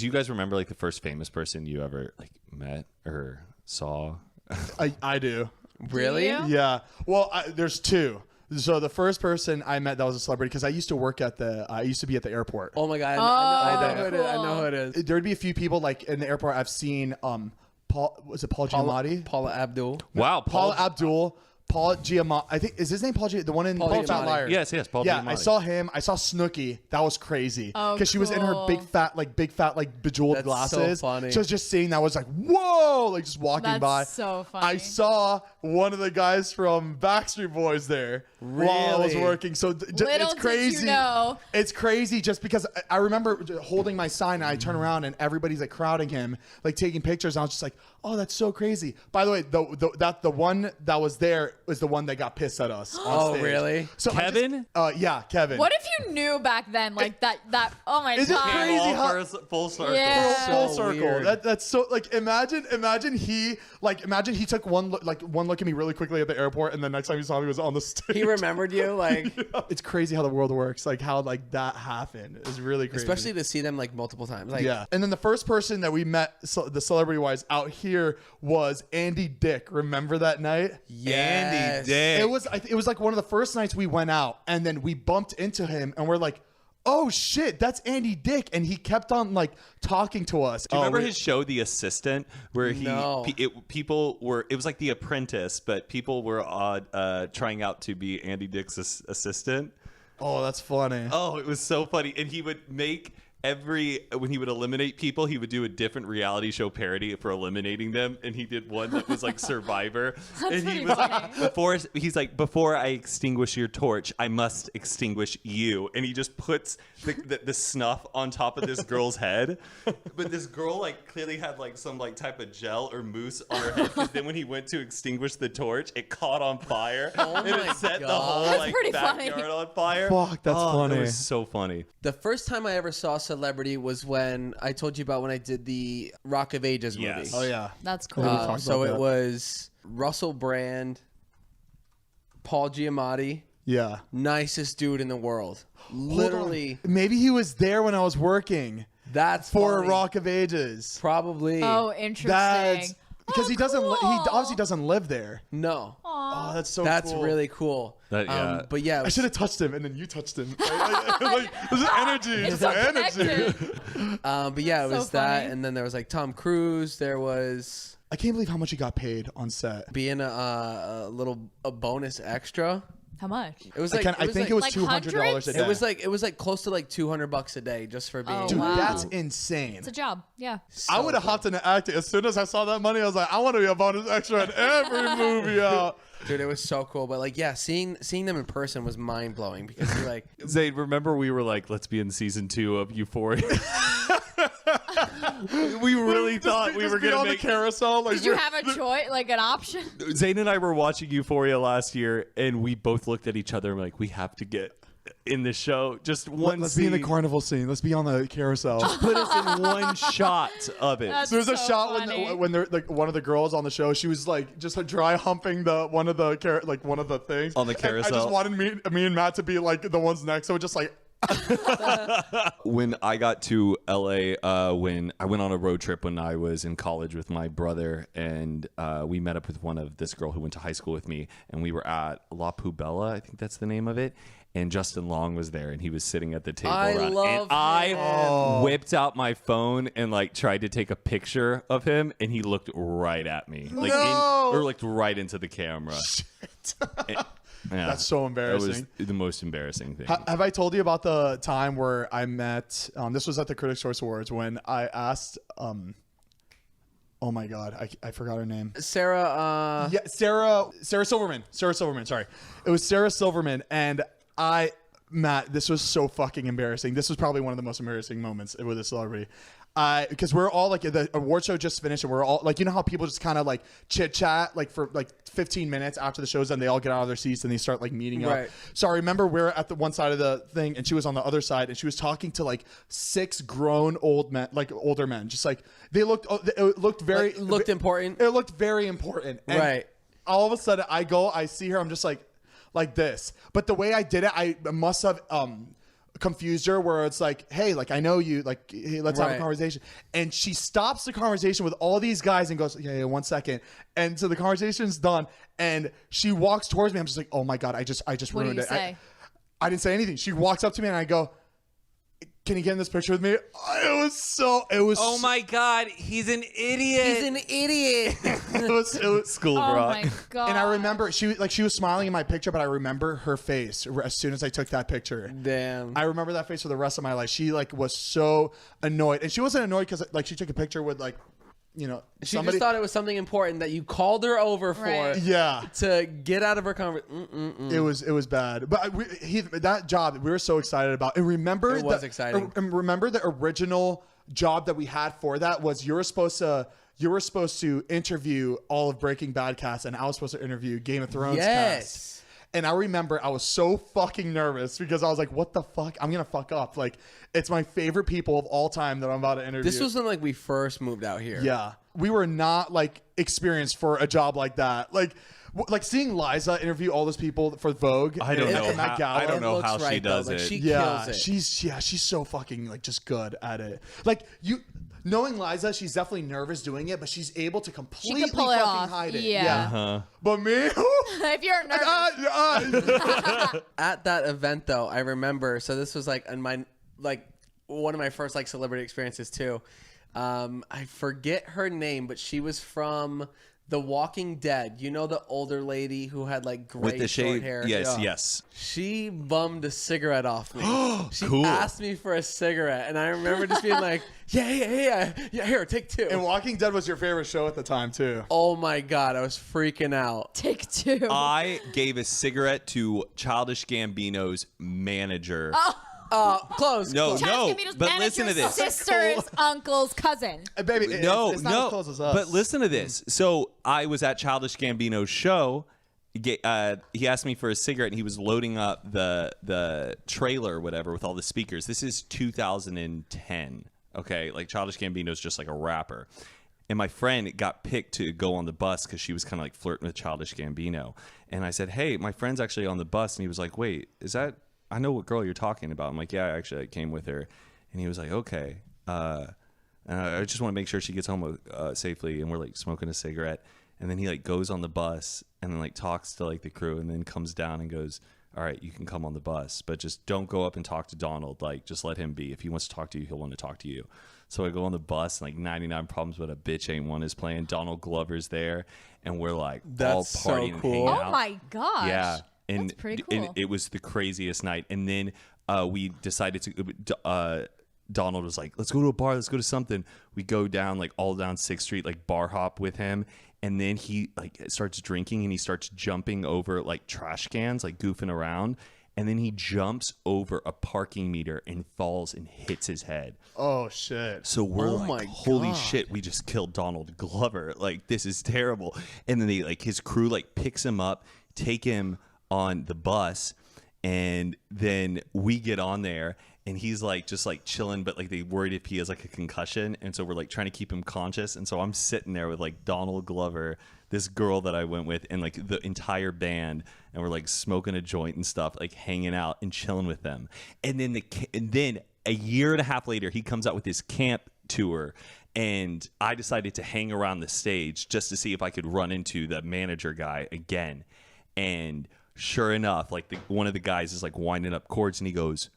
Do you guys remember like the first famous person you ever like met or saw? I do. Really? Yeah. Well, there's two. So the first person I met that was a celebrity, because I used to be at the airport. Oh my God. I know who it is. There'd be a few people like in the airport. I've seen Paul Giamatti? Paula Abdul. Wow, Paula Abdul. Paul Giamatti. I think, is his name Paul Giamatti? The one in Fat Liar. Yes, Paul Yeah, Giamatti. I saw him. I saw Snooki. That was crazy. Because she was in her big fat bejeweled glasses. So funny. So I was just seeing that, I was like, whoa, like just walking by. That's so funny. I saw one of the guys from Backstreet Boys there while I was working. So it's crazy. Did you know. It's crazy just because I remember holding my sign and I turn around and everybody's like crowding him, like taking pictures. And I was just like, oh, that's so crazy. By the way, the one that was there was the one that got pissed at us on stage. Really? So Kevin? Yeah, Kevin. What if you knew back then, like that? Oh my Is it God. crazy how full circle. Yeah. full So circle? weird. That's so like imagine he took one look at me really quickly at the airport, and the next time he saw me was on the stage. He remembered you, like It's crazy how the world works. Like how like that happened is really crazy. especially to see them like multiple times. Like, Yeah. And then the first person that we met, the celebrity wise out here, was Andy Dick. Remember that night? yes. Andy Dick. It was like one of the first nights we went out, and then we bumped into him, and we're like, oh shit, that's Andy Dick. And he kept on like talking to us. Do you remember his show, The Assistant, where people were, it was like The Apprentice, but people were trying out to be Andy Dick's assistant. Oh, that's funny. Oh, it was so funny. And he would make when he would eliminate people, he would do a different reality show parody for eliminating them. And he did one that was like Survivor. And he was like, before I extinguish your torch, I must extinguish you. And he just puts the snuff on top of this girl's head. But this girl like clearly had like some like type of gel or mousse on her head. Because then when he went to extinguish the torch, it caught on fire. And it set the whole like backyard on fire. Fuck, that's funny. It was so funny. The first time I ever saw celebrity was when I told you about when I did the Rock of Ages movie. Yes. Oh yeah. That's cool. So it was Russell Brand, Paul Giamatti, Yeah. nicest dude in the world. Literally, Maybe he was there when I was working that's for funny. Rock of Ages. Probably. Oh, interesting. That's because he doesn't. Cool. He obviously doesn't live there. No. Oh, that's so. That's cool. really cool. But yeah, it I was- should have touched him, and then you touched him. Like, there's energy. It's There's so energy. connected. but yeah, it So was that, funny. and then there was like Tom Cruise. There was I can't believe how much he got paid on set. being a bonus extra. How much? It was like I think it was like $200 a day. it was like close to like $200 a day just for being. Oh, Dude, wow. that's insane. It's a job. Yeah. I would have hopped into acting as soon as I saw that money. I was like, I want to be a bonus extra in every movie out. Dude, it was so cool. But like, yeah, seeing them in person was mind blowing because you're like, Zane, remember we were like, let's be in season 2 of Euphoria. We really thought we were going to on make the carousel. Like, Did you have a choice, like an option? Zane and I were watching Euphoria last year, and we both looked at each other and were like, we have to get in the show. Just one Let's scene. be in the carnival scene. Let's be on the carousel. Put us in one shot of it. That's So there's a so shot funny. when they're like one of the girls on the show. She was like just dry humping one of the things On the And carousel. I just wanted me and Matt to be like the ones next. So just like When I got to LA, when I went on a road trip when I was in college with my brother, and we met up with this girl who went to high school with me, and we were at La Poubella, I think that's the name of it. And Justin Long was there, and he was sitting at the table. I whipped out my phone and like tried to take a picture of him, and he looked right at me, or looked right into the camera. Yeah, That's so embarrassing. That was the most embarrassing thing. Have I told you about the time where I met? This was at the Critics' Choice Awards when I asked. Oh my God, I forgot her name. Sarah. Yeah, Sarah Silverman. Sarah Silverman. Sorry, it was Sarah Silverman, and Matt, this was so fucking embarrassing. This was probably one of the most embarrassing moments with a celebrity. Because we're all like, the award show just finished, and we're all like, you know how people just kind of like chit chat like for like 15 minutes after the show's done, they all get out of their seats and they start like meeting up. Right. So I remember we're at the one side of the thing, and she was on the other side, and she was talking to like 6 grown older men, just like it looked very Looked important. It looked very important. And Right. all of a sudden, I see her, I'm just like this. But the way I did it, I must have confused her where it's like, hey, like I know you, like hey, let's have a Right. conversation. And she stops the conversation with all these guys and goes, yeah, 1 second. And so the conversation's done and she walks towards me. I'm just like, oh my God, I just What do ruined you it. say? I didn't say anything. She walks up to me and I go, can you get in this picture with me? It was Oh my God, he's an idiot. He's an idiot. it was School Oh rock. my god. and I remember she was smiling in my picture, but I remember her face as soon as I took that picture. Damn. I remember that face for the rest of my life. She like was so annoyed, and she wasn't annoyed because like she took a picture with like, you know, She somebody. just thought it was something important that you called her over for Right. Yeah, to get out of her conversation. it was bad. But that job we were so excited about, and remember It was exciting. And remember the original job that we had for that was you were supposed to interview all of Breaking Bad cast, and I was supposed to interview Game of Thrones cast. Yes. And I remember I was so fucking nervous because I was like, what the fuck? I'm going to fuck up. Like, it's my favorite people of all time that I'm about to interview. This was when like we first moved out here. Yeah. We were not like experienced for a job like that. Like seeing Liza interview all those people for Vogue. I don't and know the Met how- Gala. I don't know It how looks she right, though. does Like, it. she Yeah, kills it. she's so fucking like just good at it. Like knowing Liza, she's definitely nervous doing it, but she's able to completely pull it fucking off. hide it. Yeah. Uh-huh. But me, If you're nervous. At that event though, I remember, so this was like one of my first like celebrity experiences too. I forget her name, but she was from The Walking Dead. You know, the older lady who had like gray With the short shave. hair. Yes, Yeah. yes. She bummed a cigarette off me. She Cool. asked me for a cigarette, and I remember just being like, yeah, here, take two. and Walking Dead was your favorite show at the time too. Oh my God, I was freaking out. Take two. I gave a cigarette to Childish Gambino's manager. Close. No, close. no, Gambino's but listen to manager's this. sister's uncle's cousin. Baby, No, it's not no. as close as us. But listen to this. So I was at Childish Gambino's show. He asked me for a cigarette, and he was loading up the trailer or whatever with all the speakers. This is 2010. Okay, like Childish Gambino's just like a rapper. And my friend got picked to go on the bus because she was kind of like flirting with Childish Gambino. And I said, hey, my friend's actually on the bus. And he was like, wait, is that... I know what girl you're talking about. I'm like, yeah, actually, I came with her. And he was like, okay. And I just want to make sure she gets home safely. And we're like smoking a cigarette. And then he like goes on the bus and then like talks to like the crew and then comes down and goes, all right, you can come on the bus, but just don't go up and talk to Donald. Like, just let him be. If he wants to talk to you, he'll want to talk to you. So I go on the bus, and like 99 Problems But a Bitch Ain't One is playing. Donald Glover's there, and we're like That's all so partying and cool. hanging Oh out. my gosh. Yeah. And, That's pretty and cool. it was the craziest night. And then we decided to Donald was like, let's go to a bar. Let's go to something. We go down like all down 6th Street, like bar hop with him. And then he like starts drinking and he starts jumping over like trash cans, like goofing around. And then he jumps over a parking meter and falls and hits his head. oh shit. So we're Oh like, my holy God. shit, we just killed Donald Glover. Like, this is terrible. And then they like his crew like picks him up, take him on the bus, and then we get on there and he's like just like chilling, but like they worried if he has like a concussion, and so we're like trying to keep him conscious. And so I'm sitting there with like Donald Glover, this girl that I went with, and like the entire band, and we're like smoking a joint and stuff, like hanging out and chilling with them. And then a year and a half later, he comes out with his camp tour, and I decided to hang around the stage just to see if I could run into the manager guy again. And sure enough, like one of the guys is like winding up chords, and he goes,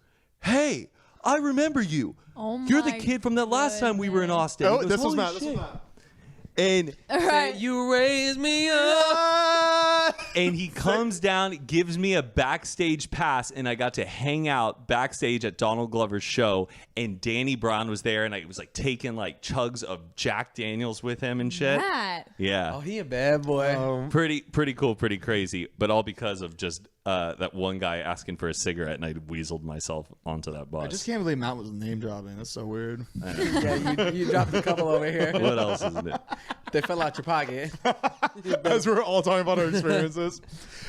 hey, I remember you. Oh You're the my kid from the last time we were in Austin. Oh, He goes, this was "Holy Matt. This was shit." Matt. And Right. You raise me up. and he comes down, gives me a backstage pass, and I got to hang out backstage at Donald Glover's show. And Danny Brown was there, and I was like taking like chugs of Jack Daniels with him and shit. Matt. Yeah, Oh, he a bad boy. pretty cool, pretty crazy, but all because of just that one guy asking for a cigarette, and I weaseled myself onto that bus. I just can't believe Matt was name dropping. That's so weird. Yeah, you dropped a couple over here. What else isn't it? They fell out your pocket. As we were all talking about our experiences,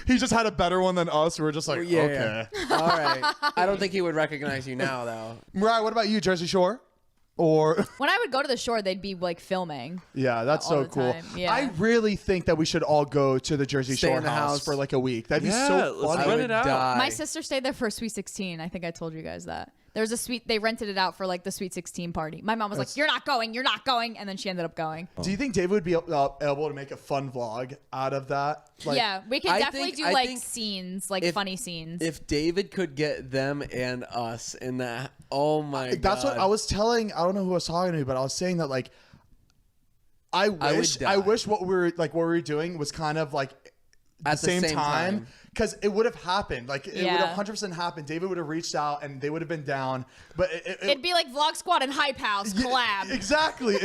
he just had a better one than us. We were just like, Yeah. okay. All right. I don't think he would recognize you now, though. Mariah, what about you, Jersey Shore? Or When I would go to the shore, they'd be like filming. yeah, that's All so the cool. time, yeah. I really think that we should all go to the Jersey Stay Shore in the house house. for like a week. That'd be Yeah, so let's funny. rent would it out. die. My sister stayed there for a Sweet 16. I think I told you guys that. There was a sweet. They rented it out for like the Sweet 16 party. My mom was like, "You're not going. You're not going," and then she ended up going. Do you think David would be able to make a fun vlog out of that? Like, Yeah, we could I definitely think- do I like think scenes, like if- funny scenes. If David could get them and us in that, oh my god, that's what I was telling. I don't know who I was talking to, but I was saying that like, I would die. wish what we were doing was kind of like At the same time. Because it would have happened. Like, it would Yeah. have 100% happened. David would have reached out and they would have been down. But It'd be like Vlog Squad and Hype House collab. Exactly.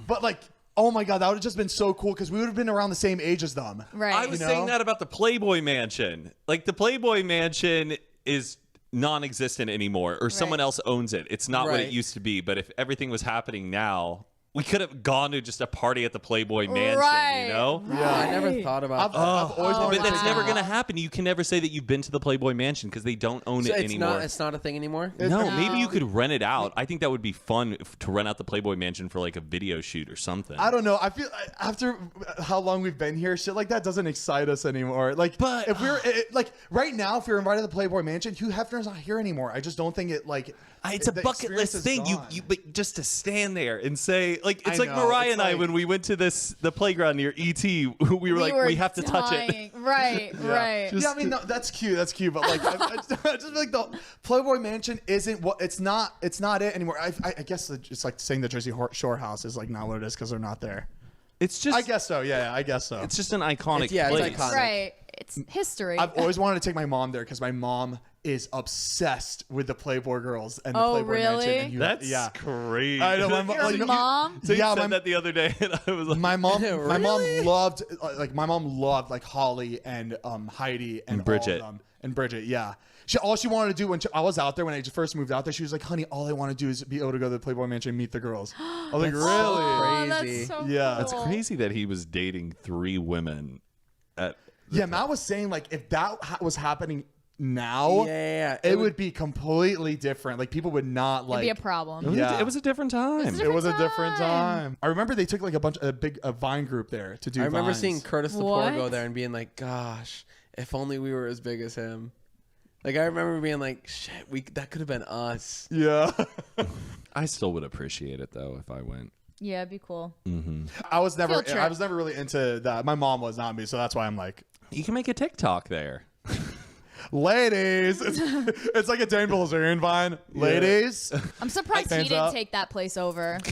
But like, oh my God, that would have just been so cool because we would have been around the same age as them. Right. I was You saying know? that about the Playboy Mansion. Like the Playboy Mansion is non-existent anymore, or someone Right. else owns it. It's not what Right. it used to be. But if everything was happening now, we could have gone to just a party at the Playboy Mansion. Right. You know. Yeah. I never thought about I've always wanted But to that's take never my- going to happen. You can never say that you've been to the Playboy Mansion because they don't own so it it's anymore. it's not a thing anymore. No, maybe you could rent it out. I think that would be fun to rent out the Playboy Mansion for like a video shoot or something. I don't know. I feel after how long we've been here, shit like that doesn't excite us anymore. Like, But- if we're like right now, if you're invited to the Playboy Mansion, Hugh Hefner's not here anymore. I just don't think it like. It's a the bucket list experience thing. is gone. But just to stand there and say, like, it's I like know, Mariah it's and I like- when we went to the playground near ET. We were like, we have to touch it. dying. Right, right. Yeah, I mean, no, that's cute. That's cute. But like, I just feel like the Playboy Mansion isn't what it's not. It's not it anymore. I guess it's like saying the Jersey Shore house is like not what it is because they're not there. It's just, I guess so. Yeah, I guess so. it's just an iconic It's place. iconic. Right. It's history. I've always wanted to take my mom there because my mom is obsessed with the Playboy girls and the Oh, Playboy really? Mansion. And That's yeah. crazy. I know, my mom- Your like, mom? So you Yeah, said my- that the other day, and I was like, My mom, my mom Really? loved like Holly and Heidi and Bridget. all of them. And Bridget, yeah. All she wanted to do when I was out there when I just first moved out there, she was like, "Honey, all I want to do is be able to go to the Playboy Mansion and meet the girls." I was like, "Really?" Oh, Crazy. that's so Yeah. that's cool. crazy that he was dating 3 women. Yeah, Matt was saying like if that was happening now, Yeah, it would be completely different. Like people would not like. It'd be a problem. Yeah. It was a different time. It was a different time. time. I remember they took like a big Vine group there to do. I remember Vines. seeing Curtis Lepore What? go there and being like, "Gosh, if only we were as big as him." Like I remember being like, "Shit, that could have been us." Yeah, I still would appreciate it though if I went. Yeah, it'd be cool. I was never. Field trip. I was never really into that. My mom was not me, so that's why I'm like, You can make a TikTok there. ladies. It's like a Dan Bilzerian Vine. Ladies. I'm surprised he Hands didn't up. take that place over.